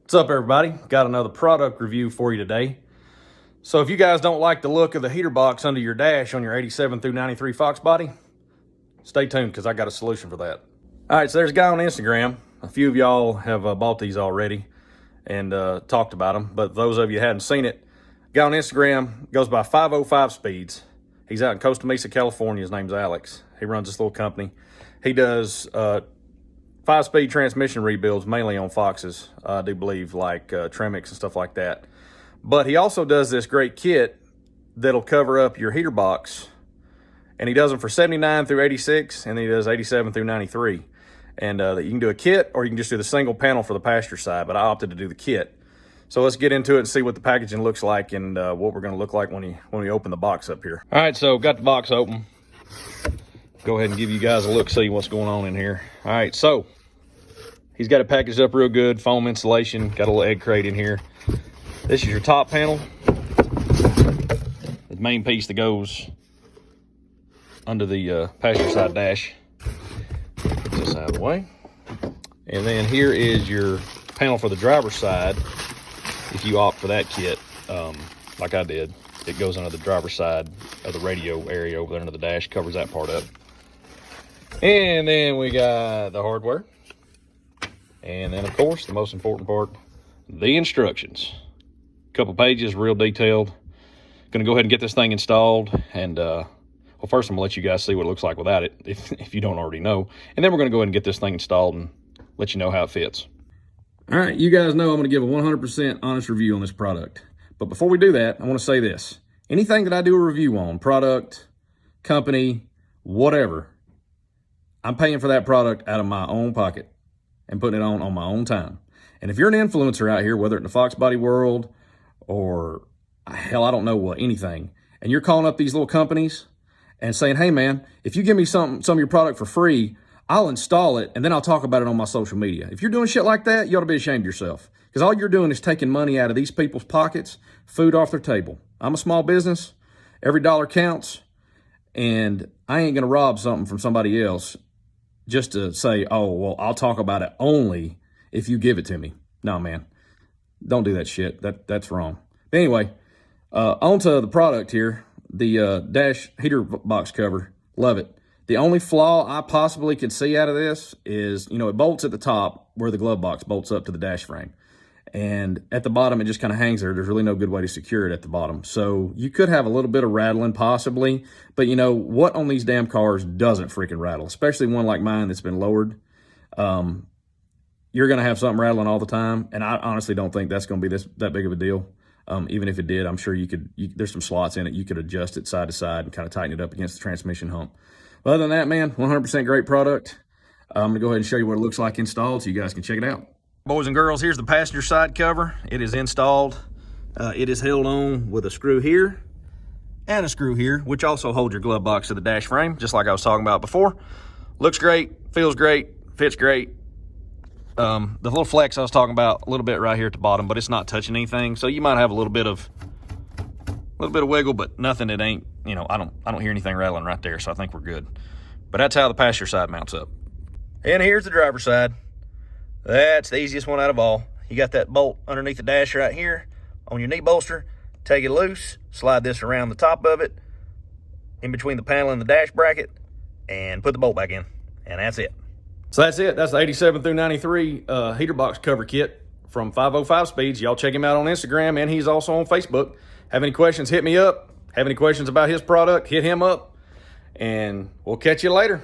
What's up, everybody? Got another product review for you today. So if you guys don't like the look of the heater box under your dash on your 87 through 93 Foxbody, stay tuned because I got a solution for that. All right, so there's a guy on Instagram. A few of y'all have bought these already and talked about them, but those of you who hadn't seen it, guy on Instagram goes by 505 Speeds. He's out in Costa Mesa, California. His name's Alex. He runs this little company. He does 5-speed transmission rebuilds, mainly on Foxes, I do believe, like Tremix and stuff like that. But he also does this great kit that'll cover up your heater box. And he does them for 79 through 86, and he does 87 through 93. And you can do a kit, or you can just do the single panel for the passenger side, but I opted to do the kit. So let's get into it and see what the packaging looks like and what we're going to look like when we open the box up here. All right, so got the box open. Go ahead and give you guys a look, see what's going on in here. All right, so he's got it packaged up real good, foam insulation, got a little egg crate in here. This is your top panel, the main piece that goes under the passenger side dash. Put this out of the way. And then here is your panel for the driver's side. If you opt for that kit, like I did, it goes under the driver's side of the radio area over there under the dash, covers that part up. And then we got the hardware. And then, of course, the most important part, the instructions. A couple pages, real detailed. Gonna go ahead and get this thing installed. And, well, first I'm gonna let you guys see what it looks like without it, if you don't already know. And then we're gonna go ahead and get this thing installed and let you know how it fits. All right, you guys know I'm gonna give a 100% honest review on this product. But before we do that, I wanna say this. Anything that I do a review on, product, company, whatever, I'm paying for that product out of my own pocket and putting it on my own time. And if you're an influencer out here, whether in the Foxbody world or hell, I don't know what, anything, and you're calling up these little companies and saying, hey man, if you give me some of your product for free, I'll install it and then I'll talk about it on my social media. If you're doing shit like that, you ought to be ashamed of yourself, because all you're doing is taking money out of these people's pockets, food off their table. I'm a small business. Every dollar counts, and I ain't gonna rob something from somebody else just to say, oh, well, I'll talk about it only if you give it to me. No, man, don't do that shit. That's wrong. But anyway, onto the product here, the dash heater box cover. Love it. The only flaw I possibly could see out of this is, you know, it bolts at the top where the glove box bolts up to the dash frame. And at the bottom, it just kind of hangs there. There's really no good way to secure it at the bottom. So you could have a little bit of rattling possibly, but you know, what on these damn cars doesn't freaking rattle, especially one like mine that's been lowered. You're going to have something rattling all the time. And I honestly don't think that's going to be that big of a deal. Even if it did, I'm sure there's some slots in it. You could adjust it side to side and kind of tighten it up against the transmission hump. But other than that, man, 100% great product. I'm going to go ahead and show you what it looks like installed so you guys can check it out. Boys and girls, here's the passenger side cover. It is installed. It is held on with a screw here and a screw here, which also holds your glove box to the dash frame, just like I was talking about before. Looks great, feels great, fits great. The little flex I was talking about a little bit right here at the bottom, but it's not touching anything. So you might have a little bit of wiggle, but nothing that ain't, you know, I don't hear anything rattling right there. So I think we're good. But that's how the passenger side mounts up. And here's the driver's side. That's the easiest one out of all. You got that bolt underneath the dash right here on your knee bolster. Take it loose, slide this around the top of it, in between the panel and the dash bracket, and put the bolt back in. And that's it. So that's it. That's the 87 through 93 heater box cover kit from 505 Speeds. Y'all check him out on Instagram, and he's also on Facebook. Have any questions, hit me up. Have any questions about his product, hit him up. And we'll catch you later.